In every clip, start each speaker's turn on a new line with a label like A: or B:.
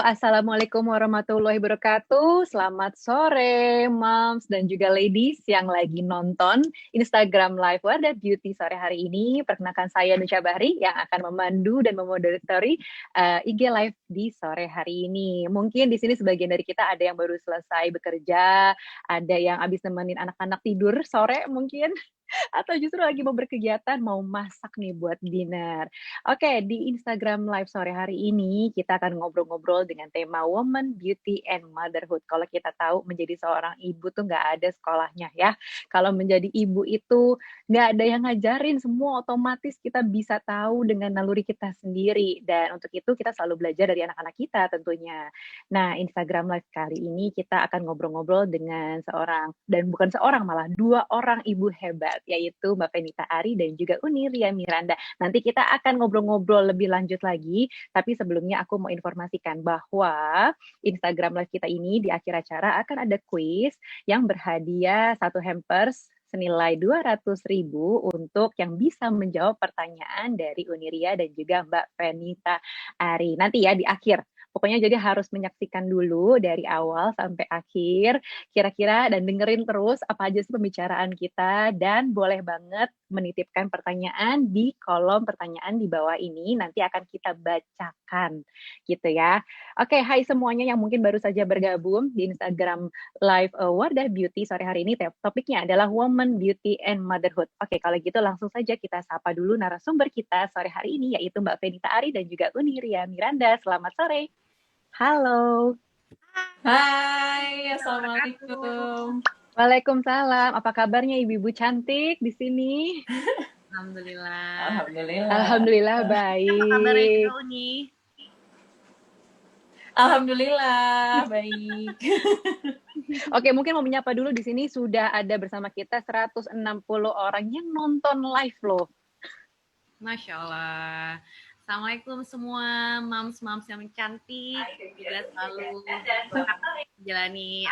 A: Assalamualaikum warahmatullahi wabarakatuh. Selamat sore, moms dan juga ladies yang lagi nonton Instagram Live Wardah Beauty sore hari ini. Perkenalkan saya Nusya Bahri yang akan memandu dan memoderatori IG Live di sore hari ini. Mungkin di sini sebagian dari kita ada yang baru selesai bekerja, ada yang habis nemenin anak-anak tidur sore mungkin, atau justru lagi mau berkegiatan, mau masak nih buat dinner. Oke, di Instagram Live sore hari ini kita akan ngobrol-ngobrol dengan tema Woman, Beauty, and Motherhood. Kalau kita tahu menjadi seorang ibu tuh nggak ada sekolahnya ya. Kalau menjadi ibu itu nggak ada yang ngajarin, semua otomatis kita bisa tahu dengan naluri kita sendiri. Dan untuk itu kita selalu belajar dari anak-anak kita tentunya. Nah, Instagram Live kali ini kita akan ngobrol-ngobrol dengan seorang, dan bukan seorang malah, dua orang ibu hebat, yaitu Mbak Fenita Ari dan juga Uni Ria Miranda. Nanti kita akan ngobrol-ngobrol lebih lanjut lagi, tapi sebelumnya aku mau informasikan bahwa Instagram Live kita ini di akhir acara akan ada kuis yang berhadiah satu hampers senilai 200.000 untuk yang bisa menjawab pertanyaan dari Uniria dan juga Mbak Fenita Ari. Nanti ya di akhir. Pokoknya jadi harus menyaksikan dulu dari awal sampai akhir, kira-kira dan dengerin terus apa aja sih pembicaraan kita, dan boleh banget menitipkan pertanyaan di kolom pertanyaan di bawah ini, nanti akan kita bacakan gitu ya. Oke, hai semuanya yang mungkin baru saja bergabung di Instagram Live Wardah Beauty sore hari ini. Topiknya adalah Woman, Beauty, and Motherhood. Oke, kalau gitu langsung saja kita sapa dulu narasumber kita sore hari ini, yaitu Mbak Fenita Ari dan juga Uni Ria Miranda. Selamat sore. Halo.
B: Hai, assalamualaikum.
A: Waalaikumsalam. Apa kabarnya ibu-ibu cantik di sini?
C: Alhamdulillah.
A: Alhamdulillah baik.
C: Apa kabarnya juga Uni?
B: Alhamdulillah baik.
A: Oke, mungkin mau menyapa dulu di sini sudah ada bersama kita 160 orang yang nonton live loh.
C: Masya Allah. Assalamualaikum semua moms-moms yang cantik, juga selalu menjalani.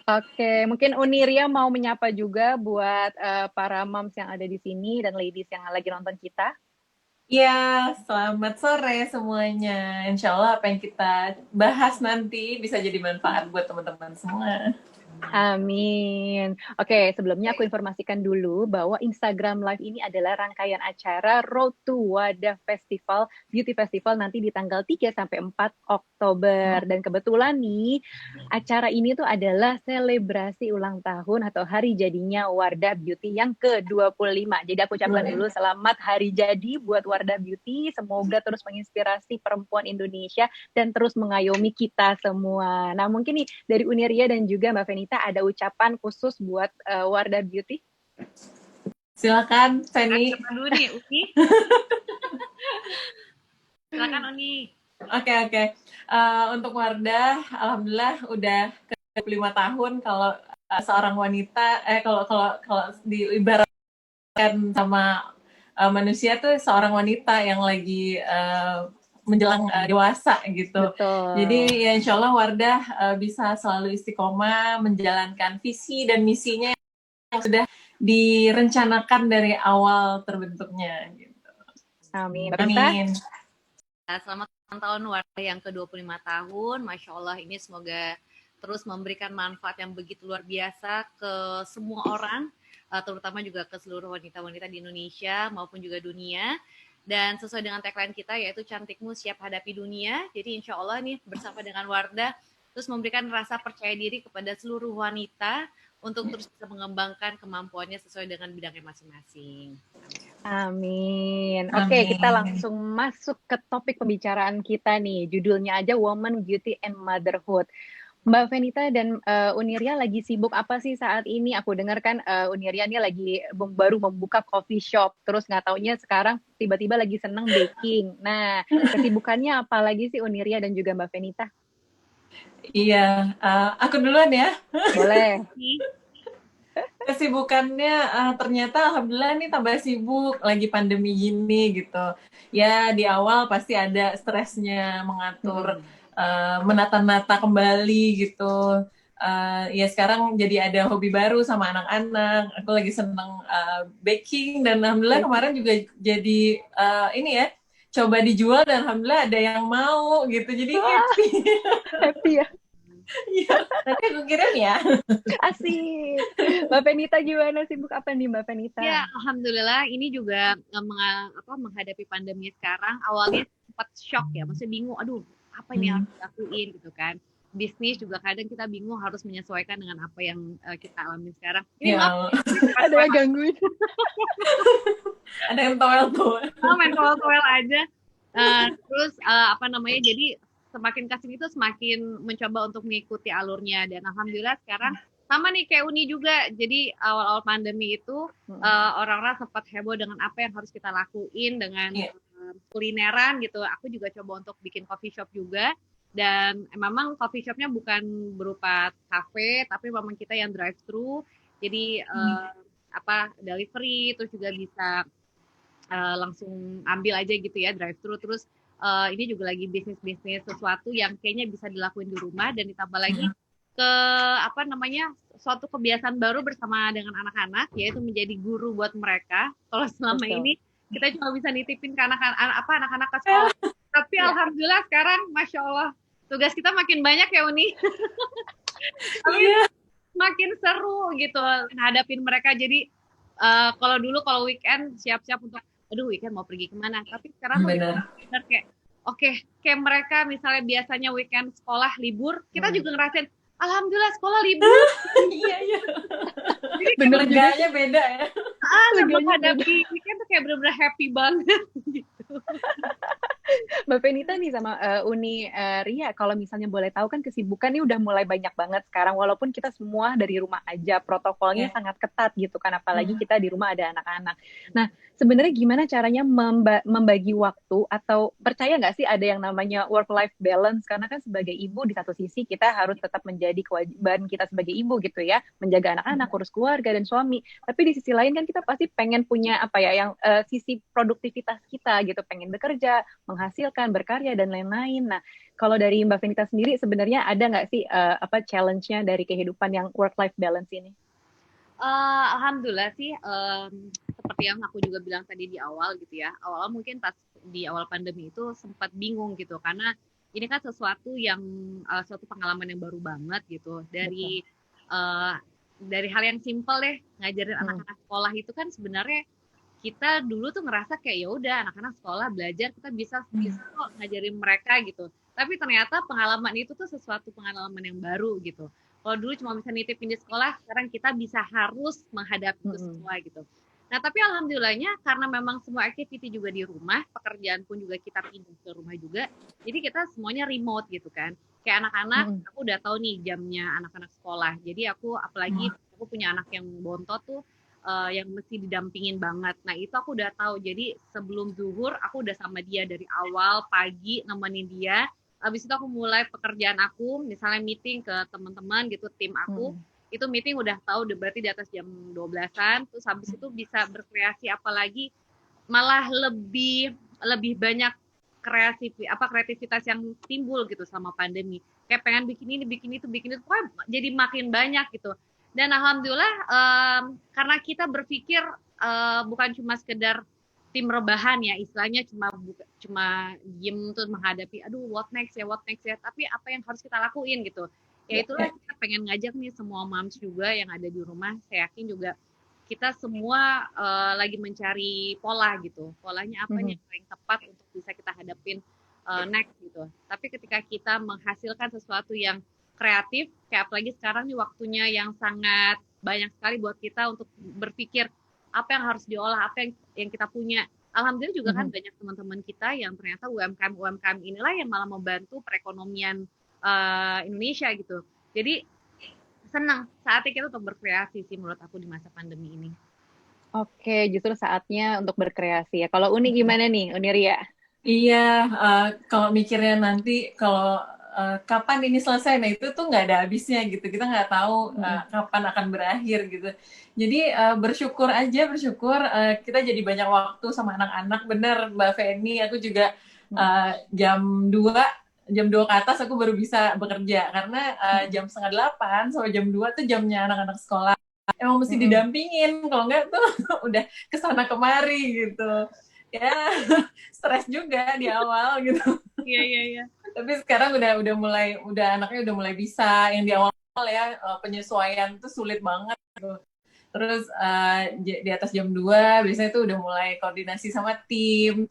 A: Oke, mungkin Uniria mau menyapa juga buat para moms yang ada di sini dan ladies yang lagi nonton kita.
B: Ya, selamat sore semuanya. Insya Allah apa yang kita bahas nanti bisa jadi manfaat buat teman-teman semua.
A: Amin. Oke, sebelumnya aku informasikan dulu bahwa Instagram Live ini adalah rangkaian acara Road to Wadah Festival, Beauty Festival nanti di tanggal 3 sampai 4 Oktober. Dan kebetulan nih, acara ini tuh adalah selebrasi ulang tahun atau hari jadinya Wardah Beauty yang ke-25. Jadi aku ucapkan dulu selamat hari jadi buat Wardah Beauty. Semoga terus menginspirasi perempuan Indonesia dan terus mengayomi kita semua. Nah, mungkin nih dari Uniria dan juga Mbak Fenita ada ucapan khusus buat Wardah Beauty?
B: Silakan, Feni.
C: Dulu nih, Uni. Silakan, Uni.
B: Oke. Untuk Wardah, alhamdulillah udah ke 5 tahun. Kalau seorang wanita, kalau diibaratkan sama manusia tuh seorang wanita yang lagi menjelang dewasa gitu.
A: Betul.
B: Jadi ya insya Allah Wardah bisa selalu istiqomah menjalankan visi dan misinya yang sudah direncanakan dari awal terbentuknya. Gitu.
A: Amin.
B: Amin.
C: Selamat ulang tahun Wardah yang ke-25 tahun. Masya Allah, ini semoga terus memberikan manfaat yang begitu luar biasa ke semua orang, terutama juga ke seluruh wanita-wanita di Indonesia maupun juga dunia. Dan sesuai dengan tagline kita yaitu cantikmu siap hadapi dunia. Jadi insya Allah nih bersama dengan Wardah terus memberikan rasa percaya diri kepada seluruh wanita untuk terus bisa mengembangkan kemampuannya sesuai dengan bidangnya masing-masing.
A: Amin. Oke, kita langsung masuk ke topik pembicaraan kita nih. Judulnya aja Woman, Beauty, and Motherhood. Mbak Fenita dan Uniria lagi sibuk apa sih saat ini? Aku dengar kan Uniria ini lagi baru membuka coffee shop, terus nggak taunya sekarang tiba-tiba lagi seneng baking. Nah, kesibukannya apa lagi sih Uniria dan juga Mbak Fenita?
B: Iya, aku duluan ya.
A: Boleh.
B: Kesibukannya ternyata alhamdulillah nih tambah sibuk lagi pandemi gini gitu. Ya di awal pasti ada stresnya mengatur menata-nata kembali gitu. Ya sekarang jadi ada hobi baru sama anak-anak. Aku lagi seneng baking dan alhamdulillah kemarin juga jadi ini ya coba dijual dan alhamdulillah ada yang mau gitu. Jadi happy.
A: Happy ya.
B: Iya, nanti aku kirim ya.
A: Asik. Mbak Penita gimana, sibuk apa nih Mbak Penita?
C: Ya, alhamdulillah ini juga menghadapi pandemi sekarang. Awalnya sempat shock ya, maksudnya bingung, aduh apa ini harus dilakuin gitu kan. Bisnis juga kadang kita bingung harus menyesuaikan dengan apa yang kita alami sekarang. Ini
B: Ya,
A: Ada yang gangguin.
B: ada yang towel tuh.
C: main towel aja. Terus apa namanya? Jadi semakin kasih itu semakin mencoba untuk mengikuti alurnya, dan alhamdulillah sekarang sama nih kayak Uni juga. Jadi awal-awal pandemi itu orang-orang sempat heboh dengan apa yang harus kita lakuin dengan kulineran gitu. Aku juga coba untuk bikin coffee shop juga, dan memang coffee shopnya bukan berupa cafe, tapi memang kita yang drive thru. Jadi delivery, terus juga bisa langsung ambil aja gitu ya, drive thru. Terus ini juga lagi bisnis sesuatu yang kayaknya bisa dilakuin di rumah, dan ditambah lagi ke suatu kebiasaan baru bersama dengan anak-anak, yaitu menjadi guru buat mereka. Kalau selama ini kita cuma bisa nitipin ke anak-anak ke sekolah, tapi alhamdulillah sekarang masya Allah tugas kita makin banyak ya Uni. Makin seru gitu hadapin mereka. Jadi kalau weekend siap-siap untuk weekend mau pergi kemana, tapi sekarang benar kayak kayak mereka misalnya biasanya weekend sekolah libur, kita juga ngerasain alhamdulillah sekolah libur.
B: Iya.
C: Jadi
B: bener leganya beda ya.
C: Menghadapi weekend tuh kayak bener-bener happy banget gitu.
A: Mbak Penita nih sama Uni Ria, kalau misalnya boleh tahu kan kesibukan ini udah mulai banyak banget sekarang, walaupun kita semua dari rumah aja, protokolnya sangat ketat gitu kan, apalagi kita di rumah ada anak-anak. Nah, sebenarnya gimana caranya membagi waktu, atau percaya nggak sih ada yang namanya work-life balance? Karena kan sebagai ibu di satu sisi kita harus tetap menjadi kewajiban kita sebagai ibu gitu ya, menjaga anak-anak, urus keluarga dan suami. Tapi di sisi lain kan kita pasti pengen punya sisi produktivitas kita gitu, pengen bekerja, menghasilkan, berkarya, dan lain-lain. Nah, kalau dari Mbak Venita sendiri, sebenarnya ada nggak sih challenge-nya dari kehidupan yang work-life balance ini?
C: Alhamdulillah sih, seperti yang aku juga bilang tadi di awal gitu ya, awal mungkin pas di awal pandemi itu sempat bingung gitu, karena ini kan suatu pengalaman yang baru banget gitu, dari hal yang simple deh, ngajarin anak-anak sekolah itu kan sebenarnya kita dulu tuh ngerasa kayak ya udah anak-anak sekolah belajar, kita bisa kok ngajarin mereka gitu. Tapi ternyata pengalaman itu tuh sesuatu pengalaman yang baru gitu. Kalau dulu cuma bisa nitipin di sekolah, sekarang kita bisa harus menghadapi itu semua gitu. Nah, tapi alhamdulillahnya karena memang semua activity juga di rumah, pekerjaan pun juga kita pindah ke rumah juga. Jadi kita semuanya remote gitu kan. Kayak anak-anak, aku udah tahu nih jamnya anak-anak sekolah. Jadi aku punya anak yang bontot tuh, yang mesti didampingin banget. Nah, itu aku udah tahu. Jadi sebelum zuhur aku udah sama dia dari awal pagi, nemenin dia. Habis itu aku mulai pekerjaan aku, misalnya meeting ke teman-teman gitu, tim aku. Itu meeting udah tahu, udah berarti di atas jam 12-an. Terus habis itu bisa berkreasi, apalagi malah lebih banyak kreativitas yang timbul gitu sama pandemi. Kayak pengen bikin ini, bikin itu, jadi makin banyak gitu. Dan alhamdulillah karena kita berpikir bukan cuma sekedar tim rebahan ya, istilahnya cuma diem terus menghadapi what next ya, tapi apa yang harus kita lakuin gitu. Ya itulah kita pengen ngajak nih semua moms juga yang ada di rumah. Saya yakin juga kita semua lagi mencari pola gitu. Polanya apa yang paling tepat untuk bisa kita hadapin next gitu. Tapi ketika kita menghasilkan sesuatu yang kreatif, kayak apalagi sekarang nih waktunya yang sangat banyak sekali buat kita untuk berpikir apa yang harus diolah, apa yang kita punya. Alhamdulillah juga kan banyak teman-teman kita yang ternyata UMKM inilah yang malah membantu perekonomian Indonesia gitu. Jadi senang saatnya kita untuk berkreasi sih menurut aku di masa pandemi ini.
A: Oke, justru saatnya untuk berkreasi ya. Kalau Uni gimana nih, Uni Ria?
B: Iya, kalau mikirnya nanti kalau kapan ini selesai, nah itu tuh nggak ada habisnya gitu. Kita nggak tahu kapan akan berakhir gitu. Jadi bersyukur kita jadi banyak waktu sama anak-anak. Bener Mbak Feni, aku juga jam 2 ke atas aku baru bisa bekerja. Karena jam 7:30 sampai jam 2 tuh jamnya anak-anak sekolah. Emang mesti didampingin, kalau nggak tuh udah kesana kemari gitu. ya stres juga di awal gitu.
C: Iya, iya, iya.
B: Tapi sekarang udah anaknya udah mulai bisa. Yang di awal ya penyesuaian tuh sulit banget. Terus di atas jam 2 biasanya tuh udah mulai koordinasi sama tim.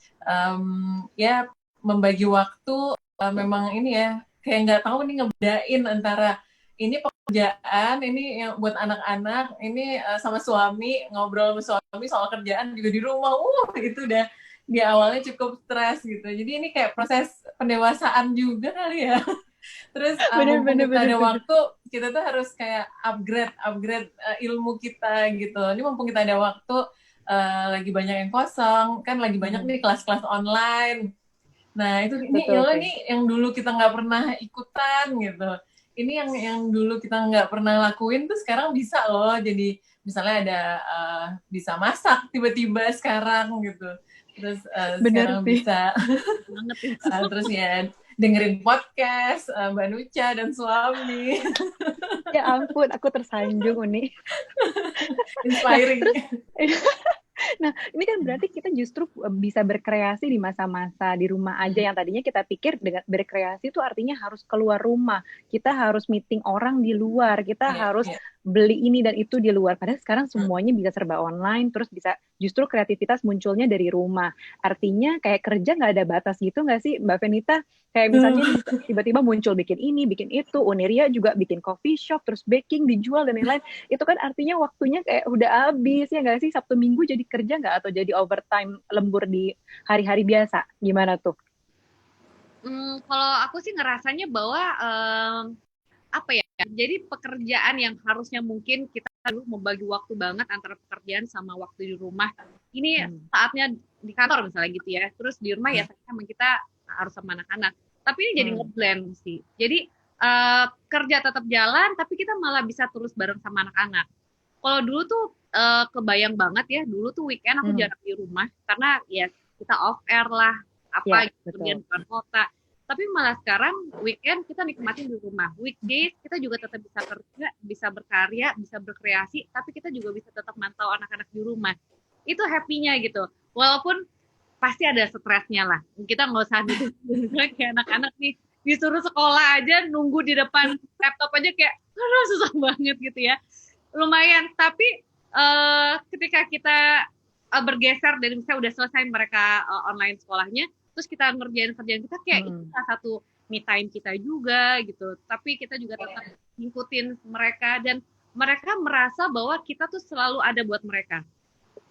B: Ya membagi waktu memang ini ya kayak nggak tahu nih ngebedain antara ini pekerjaan, ini yang buat anak-anak, ini sama suami, ngobrol sama suami soal kerjaan juga di rumah. Itu udah di awalnya cukup stres gitu. Jadi ini kayak proses pendewasaan juga kali ya. Terus
A: Bener,
B: mumpung
A: bener,
B: kita
A: bener,
B: ada
A: bener.
B: waktu, kita tuh harus kayak upgrade ilmu kita gitu. Ini mumpung kita ada waktu, lagi banyak yang kosong, kan lagi banyak nih kelas-kelas online. Nah itu ini
A: Betul
B: ilmu
A: sih.
B: nih yang dulu kita nggak pernah ikutan gitu. Ini yang dulu kita nggak pernah lakuin tuh sekarang bisa loh. Jadi misalnya ada bisa masak tiba-tiba sekarang gitu. Terus
A: Bener
B: sekarang
A: sih.
B: bisa
C: Banget itu.
B: terus ya dengerin podcast Mbak Nucha dan suami.
A: Ya ampun, aku tersanjung Uni. Nah,
B: Inspiring.
A: terus nah, ini kan berarti kita justru bisa berkreasi di masa-masa di rumah aja yang tadinya kita pikir dengan berkreasi itu artinya harus keluar rumah. Kita harus meeting orang di luar, kita
B: Iya,
A: harus
B: iya.
A: beli ini dan itu di luar. Padahal sekarang semuanya bisa serba online, terus bisa justru kreativitas munculnya dari rumah. Artinya kayak kerja nggak ada batas gitu nggak sih Mbak Venita? Kayak misalnya bisa tiba-tiba muncul bikin ini, bikin itu, Uniria juga bikin coffee shop, terus baking, dijual dan lain-lain. Itu kan artinya waktunya kayak udah habis ya nggak sih? Sabtu Minggu jadi kerja nggak atau jadi overtime lembur di hari-hari biasa? Gimana tuh?
C: Kalau aku sih ngerasanya bahwa apa ya? Jadi pekerjaan yang harusnya mungkin kita dulu membagi waktu banget antara pekerjaan sama waktu di rumah. Ini saatnya di kantor misalnya gitu ya. Terus di rumah ya sama kita harus sama anak-anak. Tapi ini jadi ngeblend sih. Jadi kerja tetap jalan, tapi kita malah bisa terus bareng sama anak-anak. Kalau dulu tuh kebayang banget ya, dulu tuh weekend aku jarang di rumah karena ya kita off air lah, apa
A: Ya,
C: gitu,
A: betul.
C: kemudian bukan kota. Tapi malah sekarang weekend kita nikmatin di rumah. Weekdays kita juga tetap bisa kerja, bisa berkarya, bisa berkreasi, tapi kita juga bisa tetap mantau anak-anak di rumah. Itu happy-nya gitu. Walaupun pasti ada stresnya lah. Kita nggak usah gitu kayak anak-anak nih disuruh sekolah aja nunggu di depan laptop aja kayak aduh susah banget gitu ya. Lumayan, tapi ketika kita bergeser dari misalnya udah selesai mereka online sekolahnya, terus kita ngerjain kerjaan kita kayak itu salah satu me time kita juga gitu. Tapi kita juga tetap ngikutin mereka dan mereka merasa bahwa kita tuh selalu ada buat mereka.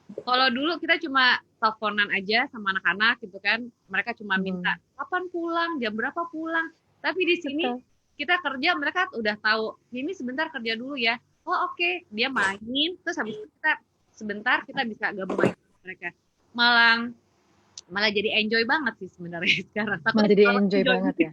C: Kalau dulu kita cuma teleponan aja sama anak-anak gitu kan, mereka cuma minta kapan pulang, jam berapa pulang. Tapi di sini kita kerja, mereka udah tahu ini sebentar kerja dulu ya. Oh oke, dia main, terus habis itu kita sebentar kita bisa gabung lagi sama mereka. Malah jadi enjoy banget sih sebenarnya sekarang.
A: Malah jadi enjoy banget ya.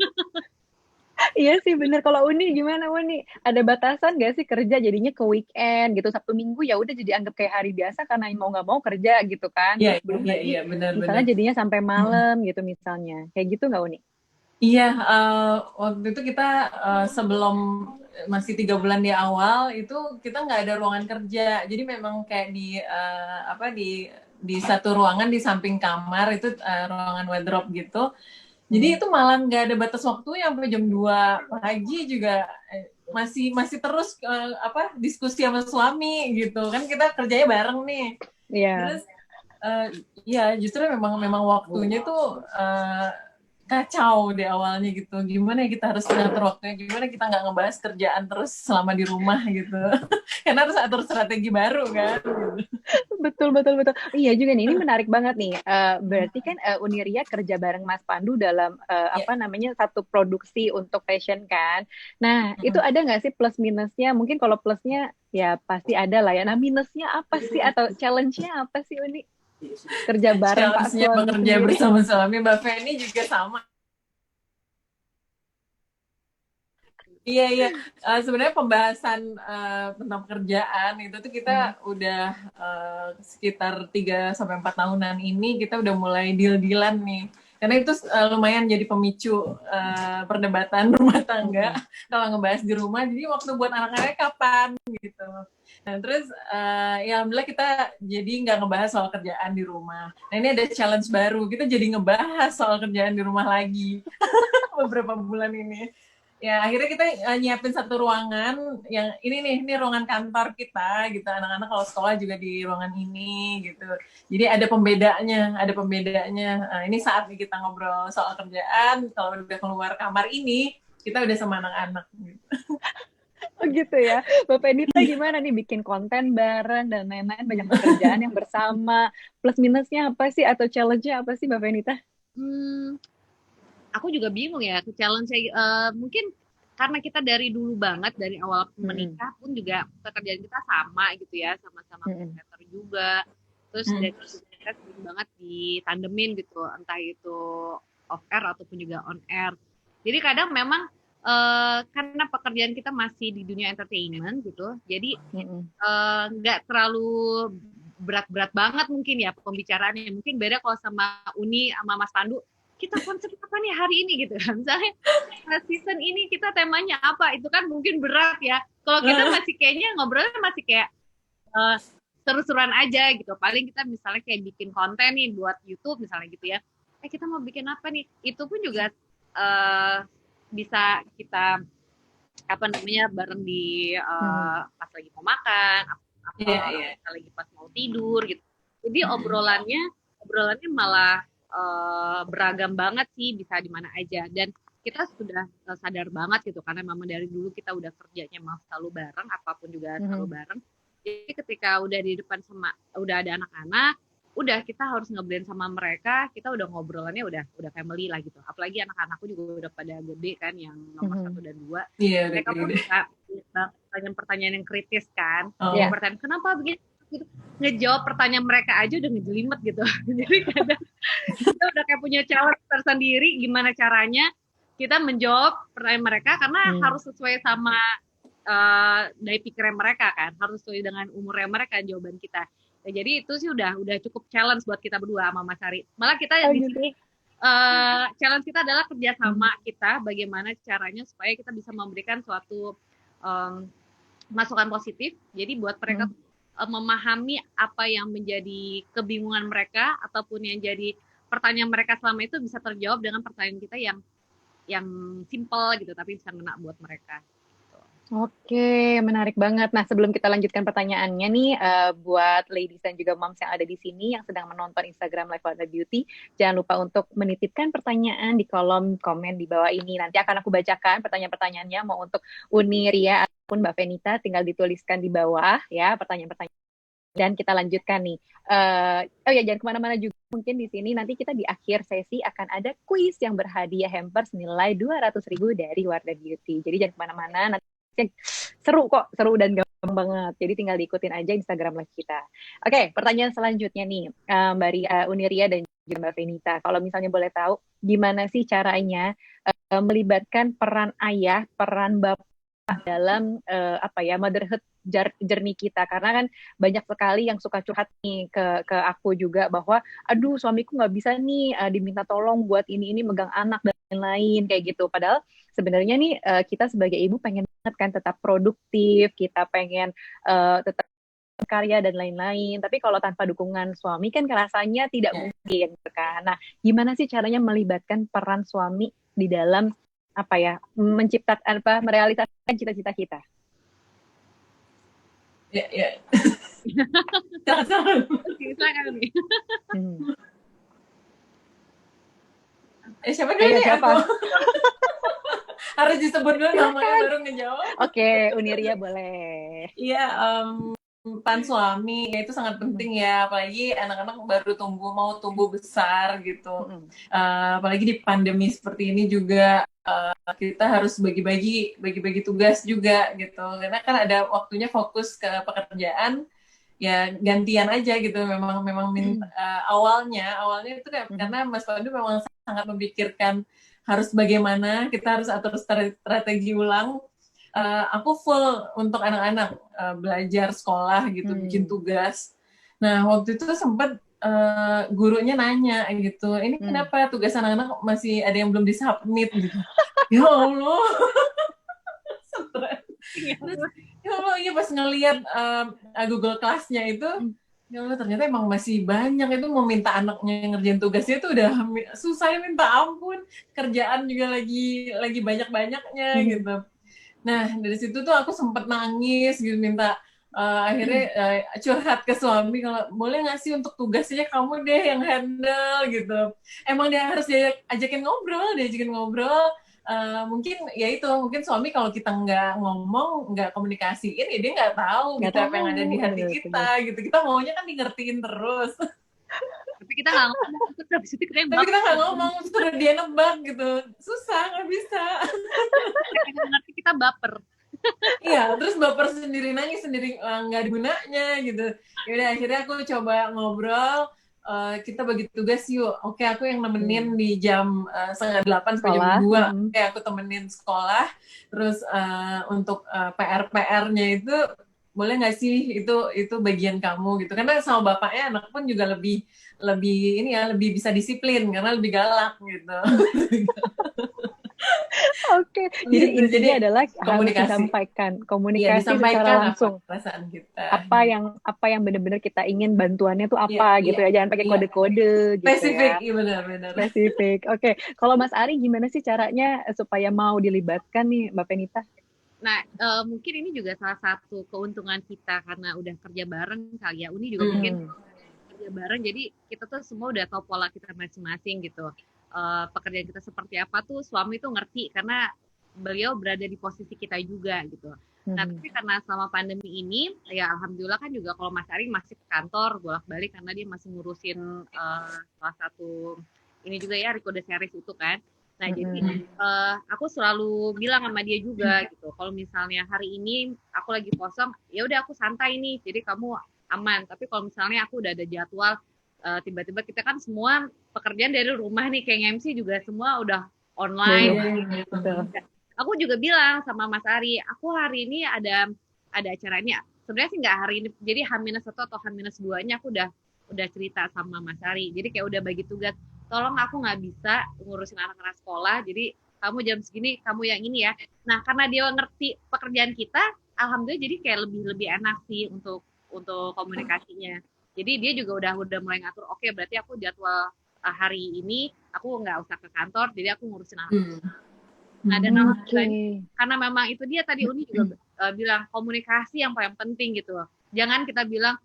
A: Iya sih bener. Kalau Uni gimana Uni? Ada batasan gak sih kerja jadinya ke weekend gitu? Sabtu Minggu ya udah jadi anggap kayak hari biasa karena mau nggak mau kerja gitu kan.
B: Iya,
A: Terus belum
B: iya,
A: lagi
B: iya, benar-benar.
A: misalnya jadinya sampai malam gitu misalnya. Kayak gitu nggak Uni?
B: Iya, waktu itu kita sebelum masih 3 bulan di awal itu kita nggak ada ruangan kerja, jadi memang kayak di satu ruangan di samping kamar itu ruangan wardrobe gitu. Jadi itu malah nggak ada batas waktu sampai jam 2 pagi juga masih terus diskusi sama suami gitu kan kita kerjanya bareng nih.
A: Iya.
B: Terus ya justru memang waktunya tuh kacau di awalnya gitu. Gimana ya kita harus ngatur waktunya, gimana kita nggak ngebahas kerjaan terus selama di rumah gitu. Karena harus atur strategi baru kan.
A: Betul, betul, betul. Iya juga nih, ini menarik banget nih. Berarti kan Uniria kerja bareng Mas Pandu dalam satu produksi untuk fashion kan. Nah, itu ada nggak sih plus minusnya? Mungkin kalau plusnya ya pasti ada lah ya. Nah, minusnya apa sih atau challenge-nya apa sih Uni? Kerja bareng Pak
B: Challenge-nya
A: suami
B: bekerja
A: sendiri.
B: bersama suami, Mbak Feni juga sama. Iya. Sebenarnya pembahasan tentang pekerjaan itu tuh kita udah sekitar 3-4 tahunan ini kita udah mulai deal-dealan nih. Karena itu lumayan jadi pemicu perdebatan rumah tangga kalau ngebahas di rumah. Jadi waktu buat anak-anaknya kapan gitu. Nah, terus ya alhamdulillah kita jadi nggak ngebahas soal kerjaan di rumah. Nah ini ada challenge baru, kita jadi ngebahas soal kerjaan di rumah lagi beberapa bulan ini. Ya akhirnya kita nyiapin satu ruangan yang ini ruangan kantor kita gitu. Anak-anak kalau sekolah juga di ruangan ini gitu. Jadi ada pembedanya. Ini saatnya kita ngobrol soal kerjaan. Kalau udah keluar kamar ini, kita udah sama anak-anak. Gitu.
A: Oh gitu ya. Bapak Nita gimana nih bikin konten bareng dan lain-lain, banyak pekerjaan yang bersama. Plus minusnya apa sih atau challenge-nya apa sih Bapak Nita?
C: Aku juga bingung ya, challenge mungkin karena kita dari dulu banget, dari awal menikah pun juga pekerjaan kita sama gitu ya, sama-sama kreator juga. Terus dari kita sering banget ditandemin gitu, entah itu off air ataupun juga on air. Jadi kadang memang karena pekerjaan kita masih di dunia entertainment gitu, jadi nggak terlalu berat-berat banget mungkin ya pembicaraannya. Mungkin beda kalau sama Uni sama Mas Pandu, kita konsep apa nih hari ini gitu kan. Misalnya season ini kita temanya apa, itu kan mungkin berat ya. Kalau kita masih kayaknya ngobrolnya masih kayak seru-seruan aja gitu. Paling kita misalnya kayak bikin konten nih buat YouTube misalnya gitu ya. Kita mau bikin apa nih? Itu pun juga bisa kita bareng di pas lagi mau makan, pas lagi pas mau tidur gitu. Jadi obrolannya malah beragam banget sih, bisa di mana aja. Dan kita sudah sadar banget gitu, karena memang dari dulu kita udah kerjanya mau selalu bareng, apapun juga selalu bareng. Jadi ketika udah di depan udah ada anak-anak, udah kita harus ngeblend sama mereka, kita udah ngobrolannya udah family lah gitu. Apalagi anak-anakku juga udah pada gede kan, yang nomor 1 dan 2. Mereka pun bisa pertanyaan yang kritis kan. Pertanyaan kenapa begini? Gitu. Ngejawab pertanyaan mereka aja udah ngejelimet gitu. Jadi kadang kita udah kayak punya challenge tersendiri, gimana caranya kita menjawab pertanyaan mereka, karena harus sesuai sama dari pikiran mereka kan, harus sesuai dengan umurnya mereka jawaban kita. Ya, jadi itu sih udah cukup challenge buat kita berdua sama Mas Ari. Malah kita di sini challenge kita adalah kerjasama kita, bagaimana caranya supaya kita bisa memberikan suatu masukan positif. Jadi buat mereka memahami apa yang menjadi kebingungan mereka ataupun yang jadi pertanyaan mereka selama itu bisa terjawab dengan pertanyaan kita yang simple gitu, tapi bisa ngena buat mereka.
A: Oke, menarik banget. Nah, sebelum kita lanjutkan pertanyaannya nih, buat ladies dan juga moms yang ada di sini yang sedang menonton Instagram Live Wardah Beauty, jangan lupa untuk menitipkan pertanyaan di kolom komen di bawah ini. Nanti akan aku bacakan pertanyaan-pertanyaannya, mau untuk Uni, Ria, ataupun Mbak Venita, tinggal dituliskan di bawah ya pertanyaan-pertanyaan. Dan kita lanjutkan nih. Jangan kemana-mana juga. Mungkin di sini nanti kita di akhir sesi akan ada kuis yang berhadiah hampers nilai 200.000 dari Wardah Beauty. Jadi jangan kemana-mana. Nanti seru dan gampang banget. Jadi tinggal diikutin aja Instagram live kita. Oke, pertanyaan selanjutnya nih, Mbak Uniria dan juga Mbak Venita. Kalau misalnya boleh tahu, gimana sih caranya melibatkan peran ayah, peran bapak dalam motherhood journey kita? Karena kan banyak sekali yang suka curhat nih ke aku juga bahwa aduh suamiku nggak bisa nih diminta tolong buat ini megang anak dan lain-lain kayak gitu. Padahal sebenarnya nih kita sebagai ibu pengen banget kan tetap produktif, kita pengen tetap karya dan lain-lain. Tapi kalau tanpa dukungan suami kan rasanya tidak mungkin kan. Nah, gimana sih caranya melibatkan peran suami di dalam menciptakan merealisasikan cita-cita kita?
B: Ya.
C: Silakan nih.
B: Siapa dulu nih aku? Harus disebut dulu namanya baru ngejawab.
A: Oke, Uniria boleh.
B: Iya, peran suami ya itu sangat penting ya, apalagi anak-anak baru mau tumbuh besar gitu. Apalagi di pandemi seperti ini juga kita harus bagi-bagi tugas juga gitu, karena kan ada waktunya fokus ke pekerjaan, ya gantian aja gitu. Memang awalnya itu kayak karena Mas Pandu memang sangat memikirkan harus bagaimana kita harus atur strategi ulang. Aku full untuk anak-anak belajar sekolah gitu, bikin tugas. Nah waktu itu sempat gurunya nanya gitu, ini kenapa tugas anak-anak masih ada yang belum disubmit gitu. Ya Allah. Ya Allah, iya pas ngelihat Google Class-nya itu, ya Allah ternyata emang masih banyak itu mau minta anaknya ngerjain tugasnya itu udah susah minta ampun. Kerjaan juga lagi banyak-banyaknya gitu. Nah, dari situ tuh aku sempet nangis gitu minta akhirnya curhat ke suami kalau boleh nggak sih untuk tugasnya kamu deh yang handle gitu. Emang dia harus diajakin ngobrol. Mungkin ya itu mungkin suami kalau kita nggak ngomong nggak komunikasiin ya dia nggak tahu
A: Nggak
B: gitu apa yang
A: tahu,
B: ada di hati
A: bener.
B: kita gitu. Kita maunya kan di ngertiin terus.
C: Tapi kita nggak ngomong, terus habis itu kita yang
B: Tapi kita nggak
C: baper.
B: ngomong suruh dia nebak gitu. Susah, nggak bisa.
C: Kita ngerti, kita baper.
B: Iya, terus baper sendiri nangis sendiri nggak ada gunanya gitu. Yaudah akhirnya aku coba ngobrol, kita bagi tugas yuk. Oke, aku yang nemenin di jam 7:30 sampai jam
A: Sekolah.
B: 2. Oke, aku temenin sekolah. Terus untuk PR-PR-nya itu boleh nggak sih itu bagian kamu gitu. Karena sama bapaknya anak pun juga lebih lebih ini ya lebih bisa disiplin karena lebih galak gitu.
A: Oke, jadi
B: Gitu. Jadi
A: intinya adalah harus
B: komunikasi.
A: disampaikan,
B: Iya,
A: komunikasi secara
B: disampaikan apa
A: langsung.
B: perasaan kita.
A: Apa yang benar-benar kita ingin bantuannya tuh
B: Iya,
A: apa
B: iya,
A: gitu ya, jangan pakai
B: iya.
A: kode-kode gitu
B: Spesifik,
A: ya.
B: iya benar-benar.
A: Spesifik. Oke, kalau Mas Ari gimana sih caranya supaya mau dilibatkan nih Mbak Penita?
C: Nah, mungkin ini juga salah satu keuntungan kita karena udah kerja bareng kali ya. Uni juga mungkin
A: Hmm.
C: kerja bareng, jadi kita tuh semua udah tahu pola kita masing-masing gitu. Pekerjaan kita seperti apa tuh suami tuh ngerti karena beliau berada di posisi kita juga gitu. Nah,
A: Hmm.
C: tapi karena selama pandemi ini, ya alhamdulillah kan juga kalau Mas Ari masih ke kantor bolak-balik karena dia masih ngurusin salah satu ini juga ya Recode Series itu kan. Nah, jadi
A: Hmm.
C: aku selalu bilang sama dia juga gitu. Kalau misalnya hari ini aku lagi kosong, ya udah aku santai nih. Jadi kamu aman. Tapi kalau misalnya aku udah ada jadwal, tiba-tiba kita kan semua pekerjaan dari rumah nih, kayak MC juga semua udah
A: Dari
C: online.
A: rumah.
B: Iya,
A: Betul.
C: Aku juga bilang sama Mas Ari, aku hari ini ada acara ini. Sebenarnya sih nggak hari ini, jadi H-1 atau H-2-nya aku udah cerita sama Mas Ari. Jadi kayak udah bagi tugas, tolong aku nggak bisa ngurusin anak-anak sekolah, jadi kamu jam segini, kamu yang ini ya. Nah, karena dia ngerti pekerjaan kita, alhamdulillah jadi kayak lebih enak sih untuk komunikasinya. Jadi dia juga udah mulai ngatur, oke berarti aku jadwal hari ini aku nggak usah ke kantor, jadi aku ngurusin anak. Nah, dan
A: Oke.
C: karena memang itu dia tadi Uni juga bilang komunikasi yang paling penting gitu. Jangan kita bilang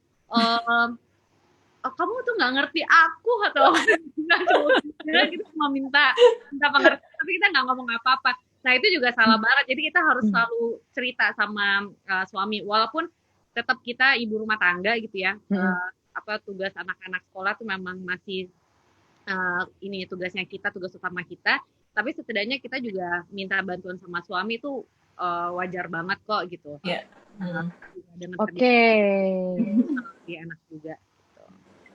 C: kamu tuh nggak ngerti aku atau nggak gitu cuma minta pengertian tapi kita nggak ngomong apa-apa. Nah, itu juga salah banget. Jadi kita harus selalu cerita sama suami walaupun tetap kita ibu rumah tangga gitu ya. Apa tugas anak-anak sekolah tuh memang masih ini tugasnya kita, tugas utama kita. Tapi setidaknya kita juga minta bantuan sama suami itu wajar banget kok gitu.
B: Iya.
A: Oke.
C: Dia enak juga.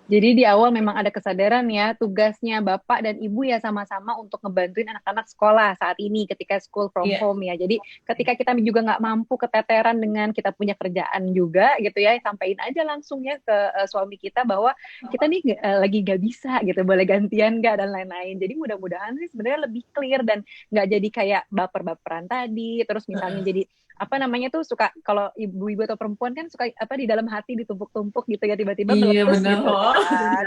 A: Jadi di awal memang ada kesadaran ya, tugasnya Bapak dan Ibu ya sama-sama untuk ngebantuin anak-anak sekolah saat ini ketika school from
B: Iya.
A: home ya. Jadi ketika kita juga nggak mampu keteteran dengan kita punya kerjaan juga gitu ya, sampaikan aja langsung ya ke suami kita bahwa kita nih lagi nggak bisa gitu, boleh gantian nggak dan lain-lain. Jadi mudah-mudahan sih sebenarnya lebih clear dan nggak jadi kayak baper-baperan tadi, terus misalnya jadi apa namanya tuh suka kalau ibu-ibu atau perempuan kan suka apa di dalam hati ditumpuk-tumpuk gitu ya tiba-tiba
B: Iya
A: meletus
B: benar
A: gitu
B: loh.
A: kan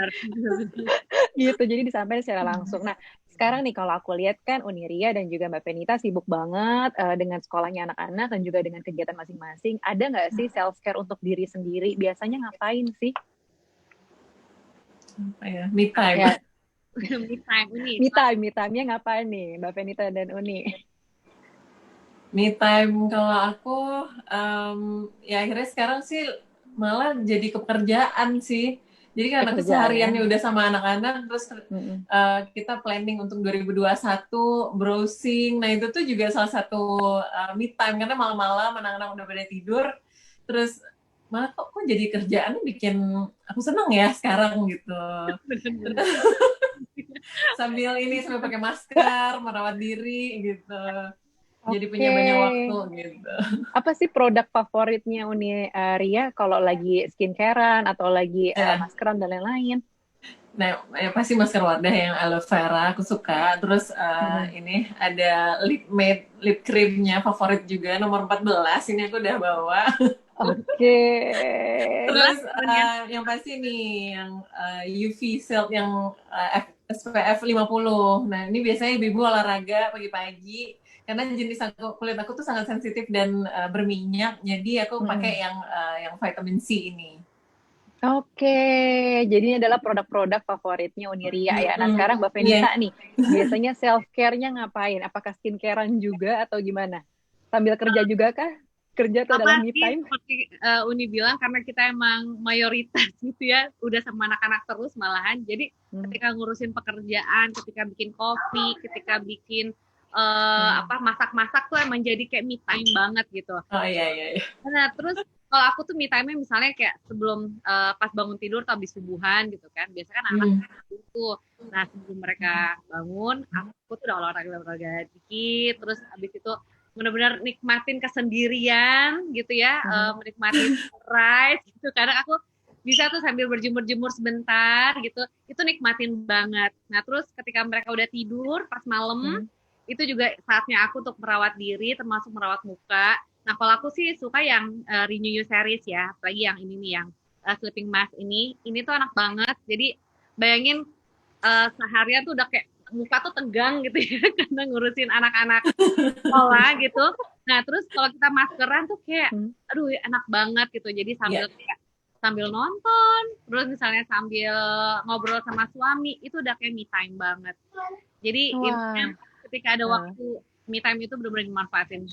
A: gitu jadi disampaikan secara langsung. Nah sekarang nih kalau aku lihat kan Uniria dan juga Mbak Penita sibuk banget dengan sekolahnya anak-anak dan juga dengan kegiatan masing-masing. Ada nggak sih self care untuk diri sendiri? Biasanya ngapain sih?
B: Apa ya? Me time.
A: Ya,
C: Me time Uni.
A: me time-nya ngapain nih Mbak Penita dan Uni?
B: Me time kalau aku ya akhirnya sekarang sih malah jadi kepekerjaan sih. Jadi karena
A: Pekerjaan ya.
B: kesehariannya udah sama anak-anak, terus kita planning untuk 2021 browsing. Nah itu tuh juga salah satu me time karena malam-malam anak-anak udah pada tidur. Terus malah kok jadi kerjaan bikin aku seneng ya sekarang gitu. Sambil pakai masker, merawat diri gitu. Jadi punya banyak waktu gitu.
A: Apa sih produk favoritnya Uni Ria kalau lagi skincarean atau lagi maskeran dan lain-lain?
B: Nah, ya pasti masker Wardah yang aloe vera aku suka. Terus ini ada lip matte lip creamnya favorit juga nomor 14. Ini aku udah bawa.
A: Oke.
C: Wah,
B: Terus
C: keren ya.
B: yang pasti nih yang UV Shield yang SPF 50. Nah, ini biasanya ibu-ibu olahraga pagi-pagi karena jenis kulit aku tuh sangat sensitif dan berminyak. Jadi aku pakai yang vitamin C ini.
A: Oke, jadi ini adalah produk-produk favoritnya Uniria ya. Nah, sekarang Mbak
B: Iya.
A: Venita nih, biasanya self-care-nya ngapain? Apakah skincare-an juga atau gimana? Sambil kerja juga kah? Kerja itu adalah
C: Sama
A: me
C: sih
A: time?
C: seperti Uni bilang karena kita emang mayoritas gitu ya, udah sama anak-anak terus malahan. Jadi ketika ngurusin pekerjaan, ketika bikin kopi, ketika bikin masak-masak tuh emang jadi kayak me time banget gitu.
B: Oh iya iya.
C: Nah, terus kalau aku tuh me time-nya misalnya kayak sebelum pas bangun tidur atau habis subuhan gitu kan. Biasanya kan anak tuh. Nah, sebelum mereka bangun, aku tuh udah olahraga dikit, terus habis itu benar-benar nikmatin kesendirian gitu ya, menikmati sunrise gitu. Kadang aku bisa tuh sambil berjemur-jemur sebentar gitu, itu nikmatin banget. Nah, terus ketika mereka udah tidur pas malam, itu juga saatnya aku untuk merawat diri, termasuk merawat muka. Nah, kalau aku sih suka yang Renew You series ya, apalagi yang ini nih, yang sleeping mask ini tuh enak banget. Jadi bayangin seharian tuh udah kayak muka tuh tegang gitu ya, karena ngurusin anak-anak sekolah gitu. Nah, terus kalau kita maskeran tuh kayak, aduh enak banget gitu. Jadi sambil nonton, terus misalnya sambil ngobrol sama suami, itu udah kayak me time banget. Jadi intinya ketika ada waktu me time itu benar-benar dimanfaatin.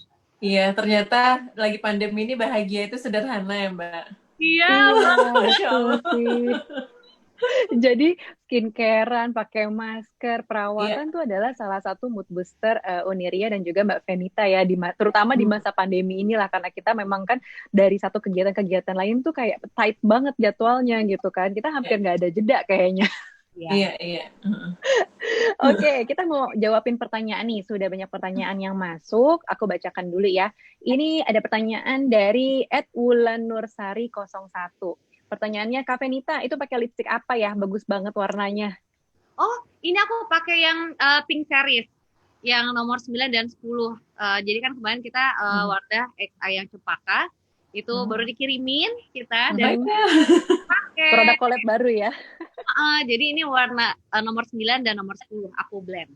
B: Iya, ternyata lagi pandemi ini bahagia itu sederhana ya, Mbak.
C: Iya,
B: Masya
A: betul
B: Allah.
A: sih. Jadi skincarean, pakai masker, perawatan tuh adalah salah satu mood booster Uniria dan juga Mbak Venita ya, terutama di masa pandemi inilah karena kita memang kan dari satu kegiatan-kegiatan lain tuh kayak tight banget jadwalnya gitu kan, kita hampir nggak ada jeda kayaknya.
B: Iya, iya.
A: Oke, kita mau jawabin pertanyaan nih. Sudah banyak pertanyaan yang masuk. Aku bacakan dulu ya. Ini ada pertanyaan dari @wulannursari01. Pertanyaannya, Kak Venita, itu pakai lipstick apa ya? Bagus banget warnanya.
C: Oh, ini aku pakai yang pink series, yang nomor 9 dan 10. Jadi kan kemarin kita Wardah Ayang Cempaka, itu baru dikirimin kita dari pakai.
A: Produk collab baru ya.
C: Jadi ini warna nomor 9 dan nomor 10 aku blend.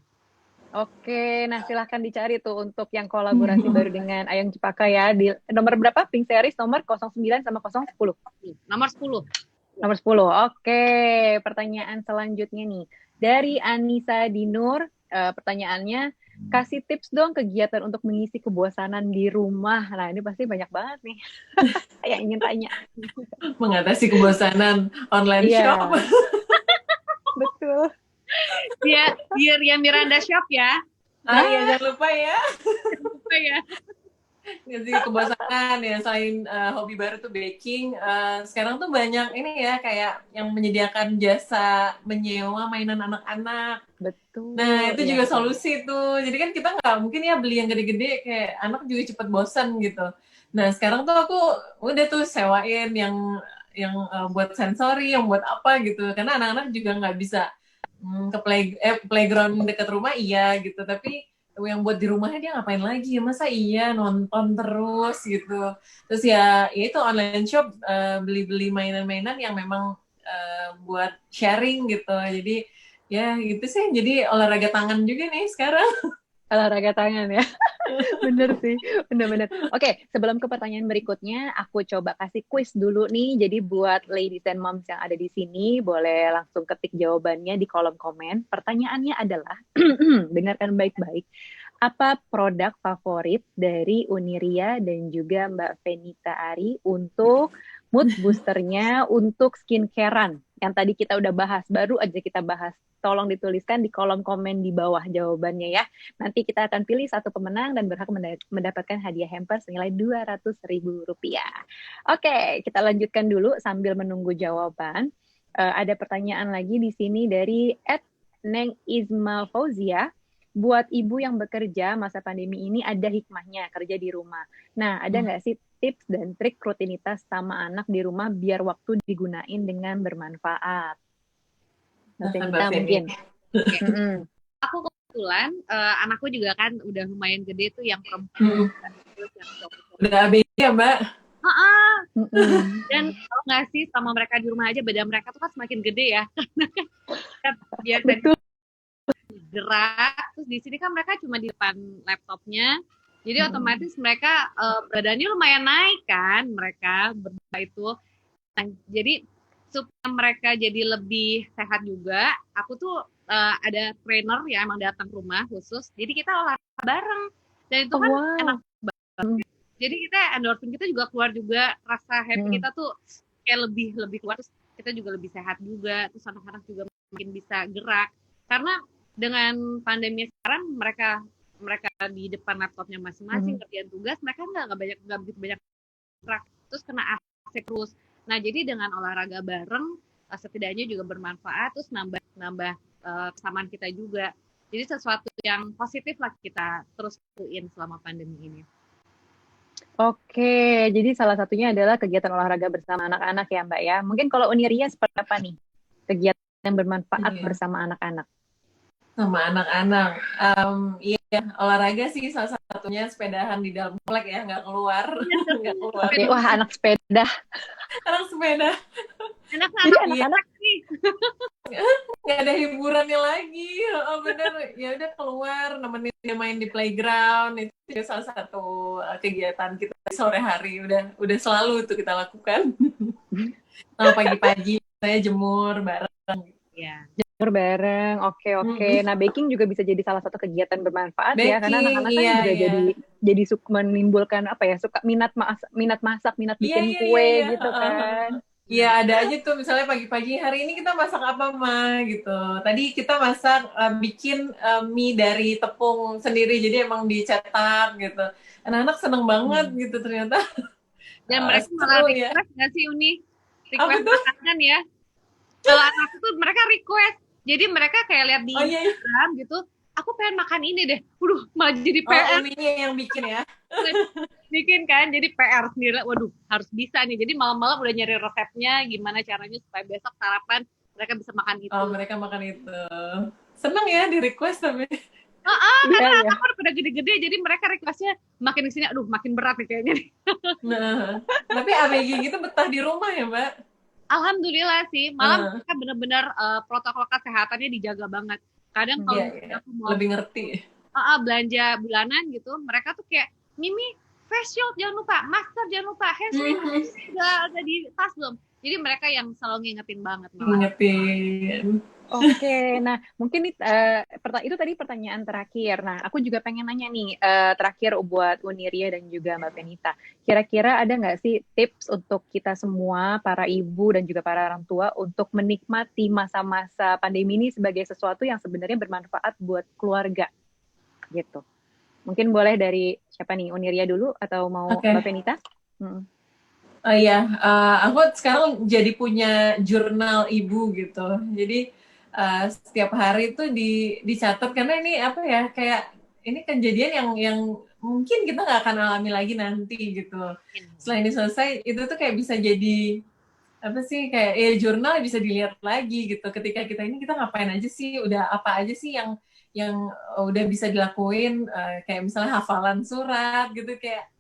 A: Oke, nah silahkan dicari tuh untuk yang kolaborasi baru dengan Ayang Cempaka ya. Di nomor berapa? Pink series nomor 09 sama 010.
C: Nomor 10.
A: Nomor 10. Oke, pertanyaan selanjutnya nih. Dari Anissa Dinur, pertanyaannya, kasih tips dong kegiatan untuk mengisi kebosanan di rumah. Nah, ini pasti banyak banget nih yang ingin tanya.
B: Mengatasi kebosanan online shop.
A: Betul.
C: Dia Ria Miranda Shop ya.
B: Iya, jangan lupa ya.
C: Lupa ya.
B: Ngisi kebosanan ya, selain hobi baru tuh baking, sekarang tuh banyak ini ya kayak yang menyediakan jasa menyewa mainan anak-anak.
A: Betul.
B: Nah itu juga solusi tuh. Jadi kan kita nggak mungkin ya beli yang gede-gede, kayak anak juga cepet bosan gitu. Nah sekarang tuh aku udah tuh sewain yang buat sensori, yang buat apa gitu. Karena anak-anak juga nggak bisa ke playground dekat rumah iya gitu, tapi yang buat di rumahnya dia ngapain lagi, masa iya nonton terus gitu. Terus ya itu online shop, beli-beli mainan-mainan yang memang buat sharing gitu. Jadi ya gitu sih, jadi olahraga tangan juga nih sekarang.
A: Olahraga tangan ya. Bener sih, bener-bener. Oke, sebelum ke pertanyaan berikutnya, aku coba kasih quiz dulu nih. Jadi buat ladies and moms yang ada di sini, boleh langsung ketik jawabannya di kolom komen. Pertanyaannya adalah, dengarkan baik-baik. Apa produk favorit dari Uniria dan juga Mbak Venita Ari untuk mood boosternya untuk skincarean? Yang tadi kita udah bahas, baru aja kita bahas. Tolong dituliskan di kolom komen di bawah jawabannya ya. Nanti kita akan pilih satu pemenang dan berhak mendapatkan hadiah hampers senilai Rp200.000. Oke, kita lanjutkan dulu sambil menunggu jawaban. Ada pertanyaan lagi di sini dari @Neng Isma Fauzia. Buat ibu yang bekerja masa pandemi ini ada hikmahnya kerja di rumah. Nah, ada nggak sih tips dan trik rutinitas sama anak di rumah biar waktu digunain dengan bermanfaat? Mbak
B: Mbak
A: Fenita
B: Feni.
A: mungkin.
C: Oke.
A: Mm-mm.
C: Aku kebetulan anakku juga kan udah lumayan gede tuh yang
B: Hmm.
C: perempuan, terus yang cowok.
B: Udah ABG ya Mbak?
A: Mm-mm.
C: Dan tau nggak sih sama mereka di rumah aja beda mereka tuh kan semakin gede ya. Kan biasa
A: Betul.
C: gerak, terus di sini kan mereka cuma di depan laptopnya. Jadi otomatis mereka badannya lumayan naik kan mereka berdua itu. Nah, jadi supaya mereka jadi lebih sehat juga, aku tuh ada trainer yang emang datang ke rumah khusus. Jadi kita olahraga bareng dan itu kan
A: Wow.
C: enak banget. Jadi kita endorfin kita juga keluar juga, rasa happy kita tuh kayak lebih keluar, terus kita juga lebih sehat juga, terus anak-anak juga makin bisa gerak. Karena dengan pandemi sekarang mereka di depan laptopnya masing-masing kerjaan tugas, mereka nggak begitu banyak gerak, terus kena AC terus. Nah jadi dengan olahraga bareng setidaknya juga bermanfaat, terus nambah kesamaan kita juga. Jadi sesuatu yang positif lah kita terus lakuin selama pandemi ini.
A: Oke, jadi salah satunya adalah kegiatan olahraga bersama anak-anak ya Mbak ya. Mungkin kalau Uniria seperti apa nih? Kegiatan yang bermanfaat bersama anak-anak.
B: Sama anak-anak. Iya, olahraga sih salah satunya, sepedahan di dalam komplek ya, nggak keluar. Nggak keluar.
A: Oke, wah anak sepeda.
B: Anak sepeda.
A: Jadi anak-anak
B: Nggak ada hiburannya lagi. Oh bener, ya udah keluar nemenin dia main di playground, itu juga salah satu kegiatan kita sore hari, udah selalu itu kita lakukan. Sama pagi-pagi saya jemur bareng.
C: Ya.
A: jemur bareng. Oke. Nah, baking juga bisa jadi salah satu kegiatan bermanfaat ya, karena anak-anak kan juga jadi menimbulkan apa ya, suka minat masak, minat bikin kue gitu kan.
B: Iya, ada aja tuh misalnya pagi-pagi, hari ini kita masak apa Ma gitu. Tadi kita masak bikin mie dari tepung sendiri, jadi emang dicetak gitu. Anak-anak seneng banget gitu ternyata.
C: Dan mereka malah request nggak sih Uni? Request makanan ya. Kalau anak itu mereka request. Jadi mereka kayak lihat di Instagram gitu, aku pengen makan ini deh. Malah jadi PR.
B: Uninya yang bikin ya.
C: Bikin kan, jadi PR sendiri. Waduh, harus bisa nih. Jadi malam-malam udah nyari resepnya, gimana caranya supaya besok sarapan mereka bisa makan itu.
B: Oh, mereka makan itu. Seneng ya di request tapi.
C: Karena anak kan udah gede-gede, jadi mereka requestnya makin kesini, aduh makin berat nih kayaknya.
B: Nah, tapi ABG gitu betah di rumah ya Mbak?
C: Alhamdulillah sih, malam mereka benar-benar protokol kesehatannya dijaga banget. Kadang kalau aku mau
B: lebih ngerti.
C: Belanja bulanan gitu, mereka tuh kayak, Mimi, face shield jangan lupa, masker jangan lupa, hand sanitizer udah di tas belum? Jadi mereka yang selalu ngingetin banget.
B: Ngingetin.
A: Oke, nah mungkin itu tadi pertanyaan terakhir. Nah, aku juga pengen nanya nih, terakhir buat Uniria dan juga Mbak Fenita. Kira-kira ada nggak sih tips untuk kita semua, para ibu dan juga para orang tua, untuk menikmati masa-masa pandemi ini sebagai sesuatu yang sebenarnya bermanfaat buat keluarga? Gitu. Mungkin boleh dari siapa nih, Uniria dulu atau mau Mbak Fenita?
B: Oh iya, aku sekarang jadi punya jurnal ibu gitu. Jadi setiap hari itu dicatat, karena ini apa ya, kayak ini kejadian yang mungkin kita nggak akan alami lagi nanti gitu. Setelah ini selesai, itu tuh kayak bisa jadi apa sih, kayak ya jurnal bisa dilihat lagi gitu. Ketika kita ngapain aja sih, udah apa aja sih yang udah bisa dilakuin, kayak misalnya hafalan surat gitu, kayak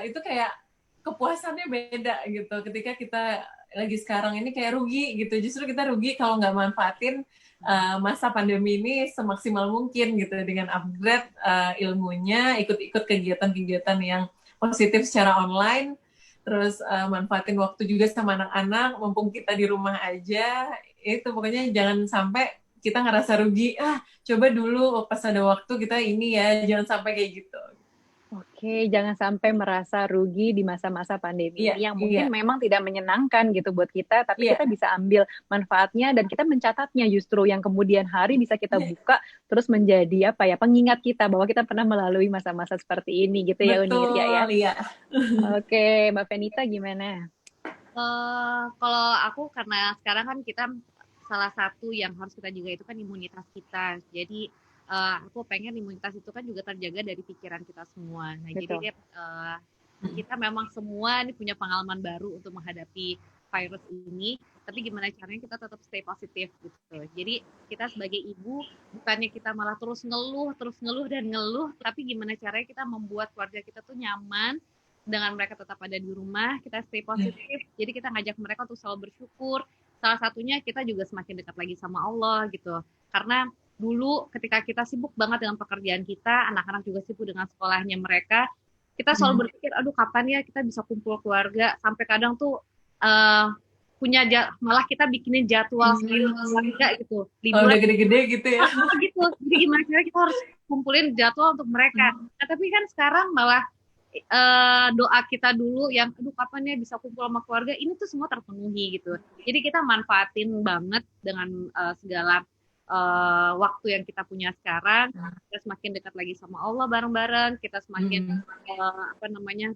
B: itu kayak kepuasannya beda gitu. Ketika kita lagi sekarang ini kayak rugi gitu, justru kita rugi kalau nggak manfaatin masa pandemi ini semaksimal mungkin gitu, dengan upgrade ilmunya, ikut-ikut kegiatan-kegiatan yang positif secara online, terus manfaatin waktu juga sama anak-anak, mumpung kita di rumah aja. Itu pokoknya jangan sampai kita ngerasa rugi, coba dulu pas ada waktu kita ini ya, jangan sampai kayak gitu.
A: Oke, jangan sampai merasa rugi di masa-masa pandemi ini yang mungkin memang tidak menyenangkan gitu buat kita, tapi kita bisa ambil manfaatnya dan kita mencatatnya, justru yang kemudian hari bisa kita buka terus menjadi apa ya, pengingat kita bahwa kita pernah melalui masa-masa seperti ini gitu ya Uniria ya.
B: Iya.
A: Oke, Mbak Fenita gimana?
C: Kalau aku, karena sekarang kan kita salah satu yang harus kita jaga itu kan imunitas kita. Jadi aku pengen imunitas itu kan juga terjaga dari pikiran kita semua. Nah, jadi kita memang semua ini punya pengalaman baru untuk menghadapi virus ini. tapi gimana caranya kita tetap stay positif gitu. Jadi kita sebagai ibu bukannya kita malah terus ngeluh dan ngeluh, tapi gimana caranya kita membuat keluarga kita tuh nyaman dengan mereka tetap ada di rumah, kita stay positif. Jadi kita ngajak mereka untuk selalu bersyukur. Salah satunya kita juga semakin dekat lagi sama Allah gitu. Karena dulu ketika kita sibuk banget dengan pekerjaan kita, anak-anak juga sibuk dengan sekolahnya mereka, kita selalu berpikir, aduh kapan ya kita bisa kumpul keluarga, sampai kadang tuh malah kita bikinin jadwal keluarga gitu, liburan
B: udah gede-gede gitu ya.
C: gitu. Jadi gimana caranya kita harus kumpulin jadwal untuk mereka. Nah, tapi kan sekarang malah doa kita dulu yang aduh kapan ya bisa kumpul sama keluarga, ini tuh semua terpenuhi gitu. Jadi kita manfaatin banget dengan segala waktu yang kita punya sekarang. Kita semakin dekat lagi sama Allah bareng-bareng, kita semakin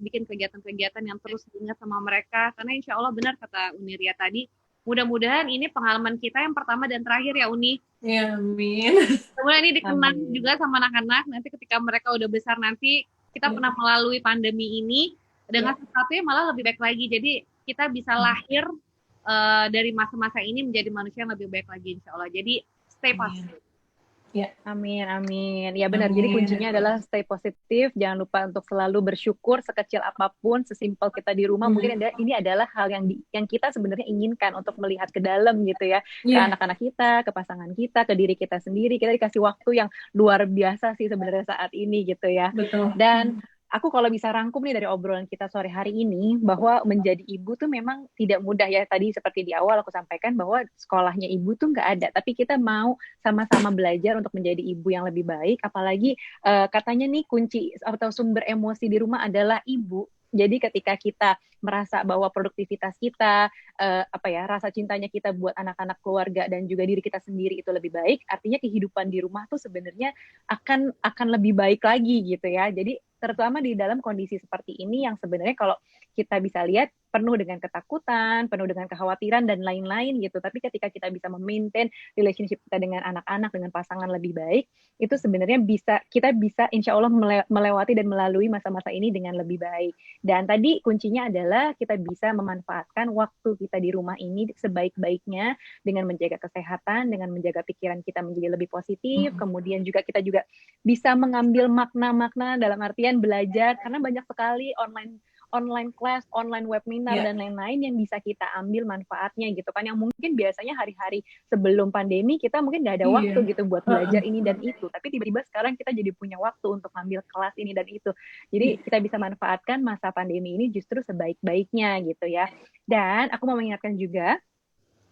C: bikin kegiatan-kegiatan yang terus diingat sama mereka, karena insya Allah benar kata Uniria tadi, mudah-mudahan ini pengalaman kita yang pertama dan terakhir ya Uni.
B: Ya, amin.
C: Semoga ini dikenang juga sama anak-anak, nanti ketika mereka udah besar nanti, kita pernah melalui pandemi ini dengan sesuatu yang malah lebih baik lagi. Jadi kita bisa lahir dari masa-masa ini menjadi manusia yang lebih baik lagi insya Allah. Jadi stay positif.
A: Ya, amin. Ya benar. Jadi kuncinya adalah stay positif. Jangan lupa untuk selalu bersyukur sekecil apapun, sesimpel kita di rumah. Mungkin ini adalah hal yang kita sebenarnya inginkan untuk melihat ke dalam gitu ya, ke anak-anak kita, ke pasangan kita, ke diri kita sendiri. Kita dikasih waktu yang luar biasa sih sebenarnya saat ini gitu ya.
B: Betul.
A: Dan aku kalau bisa rangkum nih dari obrolan kita sore hari ini, bahwa menjadi ibu tuh memang tidak mudah ya. Tadi seperti di awal aku sampaikan bahwa sekolahnya ibu tuh nggak ada, tapi kita mau sama-sama belajar untuk menjadi ibu yang lebih baik. Apalagi katanya nih kunci atau sumber emosi di rumah adalah ibu. Jadi ketika kita merasa bahwa produktivitas kita, rasa cintanya kita buat anak-anak, keluarga, dan juga diri kita sendiri itu lebih baik, artinya kehidupan di rumah tuh sebenarnya akan lebih baik lagi gitu ya. Jadi terutama di dalam kondisi seperti ini yang sebenarnya kalau kita bisa lihat penuh dengan ketakutan, penuh dengan kekhawatiran dan lain-lain gitu. Tapi ketika kita bisa memaintain relationship kita dengan anak-anak, dengan pasangan lebih baik, itu sebenarnya kita bisa insya Allah melewati dan melalui masa-masa ini dengan lebih baik. Dan tadi kuncinya adalah kita bisa memanfaatkan waktu kita di rumah ini sebaik-baiknya dengan menjaga kesehatan, dengan menjaga pikiran kita menjadi lebih positif. Kemudian juga kita juga bisa mengambil makna-makna dalam artian belajar, karena banyak sekali online class, online webinar dan lain-lain yang bisa kita ambil manfaatnya gitu kan, yang mungkin biasanya hari-hari sebelum pandemi kita mungkin nggak ada waktu gitu buat belajar ini dan itu, tapi tiba-tiba sekarang kita jadi punya waktu untuk ambil kelas ini dan itu. Jadi kita bisa manfaatkan masa pandemi ini justru sebaik-baiknya gitu ya. Dan aku mau mengingatkan juga,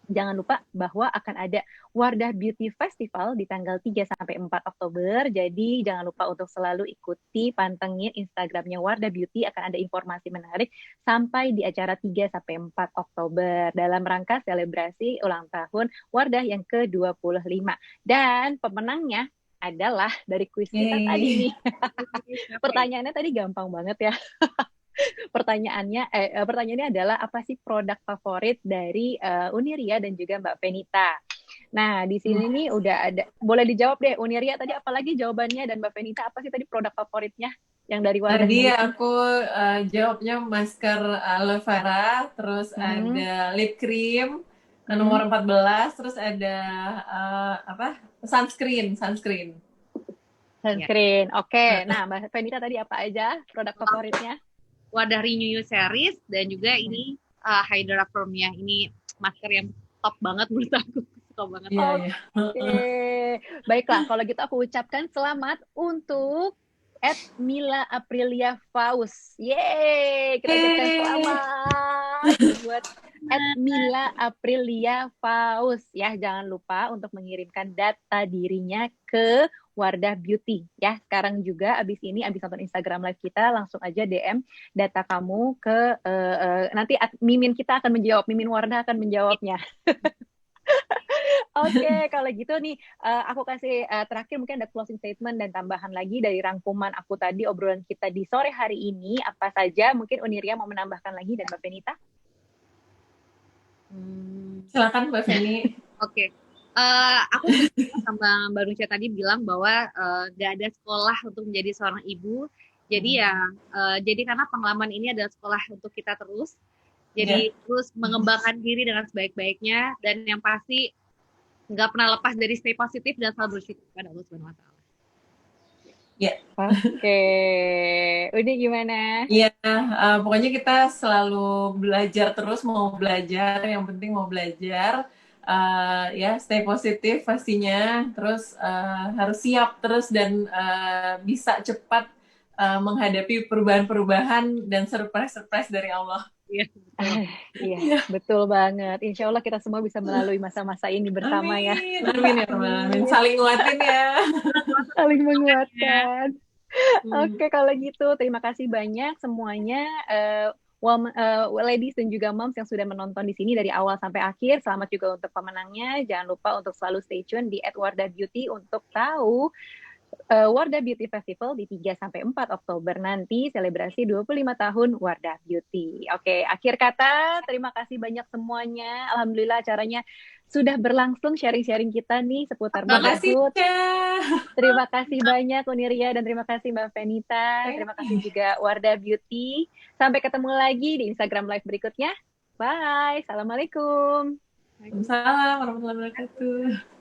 A: jangan lupa bahwa akan ada Wardah Beauty Festival di tanggal 3-4 Oktober. Jadi jangan lupa untuk selalu ikuti, pantengin Instagramnya Wardah Beauty, akan ada informasi menarik sampai di acara 3-4 Oktober dalam rangka selebrasi ulang tahun Wardah yang ke-25. Dan pemenangnya adalah dari kuis kita tadi nih. Pertanyaannya tadi gampang banget ya. Pertanyaannya adalah apa sih produk favorit dari Uniria dan juga Mbak Fenita? Nah, di sini nih udah ada. Boleh dijawab deh, Uniria tadi apalagi jawabannya, dan Mbak Fenita apa sih tadi produk favoritnya yang dari Wardah?
B: Tadi aku jawabnya masker aloe vera, terus ada lip cream nomor 14, terus ada sunscreen.
A: Oke. Nah, Mbak Fenita tadi apa aja produk favoritnya?
C: Wardah Renew Series, dan juga ini Hydra Firm ya. Ini masker yang top banget menurut aku. Suka banget.
A: Oke. Baiklah, kalau gitu aku ucapkan selamat untuk Mila Aprilia Faus. Yeay, kita ucapkan selamat buat Mila Aprilia Faus ya. Jangan lupa untuk mengirimkan data dirinya ke Wardah Beauty ya. Sekarang juga abis nonton Instagram live kita, langsung aja DM data kamu ke nanti Mimin kita akan menjawab, Mimin Wardah akan menjawabnya. Oke, kalau gitu nih aku kasih terakhir mungkin ada closing statement dan tambahan lagi dari rangkuman aku tadi, obrolan kita di sore hari ini, apa saja mungkin Uniria mau menambahkan lagi dan Mbak Fenita?
B: Silakan Mbak Feni.
C: Oke. Aku sama Mbak Nucha tadi bilang bahwa gak ada sekolah untuk menjadi seorang ibu. Jadi jadi karena pengalaman ini adalah sekolah untuk kita terus. Jadi terus mengembangkan diri dengan sebaik-baiknya, dan yang pasti nggak pernah lepas dari stay positif dan selalu bersyukur pada Allah Subhanahu wa taala.
B: Ya.
A: Oke, Uni gimana?
B: Iya, pokoknya kita selalu belajar terus, mau belajar, yang penting mau belajar. Ya, stay positif pastinya, terus harus siap terus dan bisa cepat menghadapi perubahan-perubahan dan surprise-surprise dari Allah.
A: Iya, betul banget. Insya Allah kita semua bisa melalui masa-masa ini bersama ya.
B: Amin ya Rabbal Alamin. Saling nguatin ya.
A: Saling menguatkan. Oke, kalau gitu terima kasih banyak semuanya. Ladies dan juga moms yang sudah menonton di sini dari awal sampai akhir. Selamat juga untuk pemenangnya. Jangan lupa untuk selalu stay tune di @wardah beauty untuk tahu Wardah Beauty Festival di 3-4 Oktober nanti, selebrasi 25 tahun Wardah Beauty. Oke, akhir kata, terima kasih banyak semuanya. Alhamdulillah acaranya sudah berlangsung, sharing-sharing kita nih seputar
B: Terima kasih,
A: motherhood. Terima kasih banyak Uniria dan terima kasih Mbak Fenita. Terima kasih juga Wardah Beauty. Sampai ketemu lagi di Instagram Live berikutnya. Bye. Assalamualaikum.
B: Waalaikumsalam warahmatullahi wabarakatuh.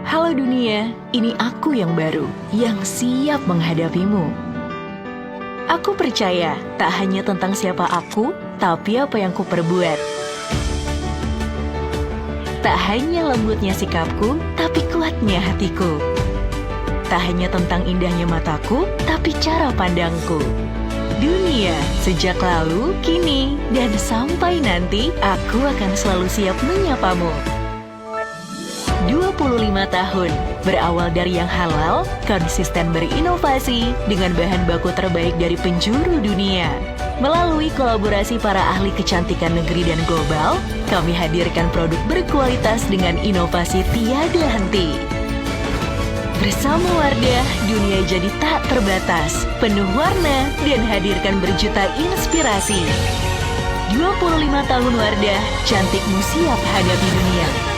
D: Halo dunia, ini aku yang baru, yang siap menghadapimu. Aku percaya tak hanya tentang siapa aku, tapi apa yang kuperbuat. Tak hanya lembutnya sikapku, tapi kuatnya hatiku. Tak hanya tentang indahnya mataku, tapi cara pandangku. Dunia, sejak lalu, kini, dan sampai nanti, aku akan selalu siap menyapamu. 25 tahun, berawal dari yang halal, konsisten berinovasi dengan bahan baku terbaik dari penjuru dunia. Melalui kolaborasi para ahli kecantikan negeri dan global, kami hadirkan produk berkualitas dengan inovasi tiada henti. Bersama Wardah, dunia jadi tak terbatas, penuh warna, dan hadirkan berjuta inspirasi. 25 tahun Wardah, cantikmu siap hadapi dunia.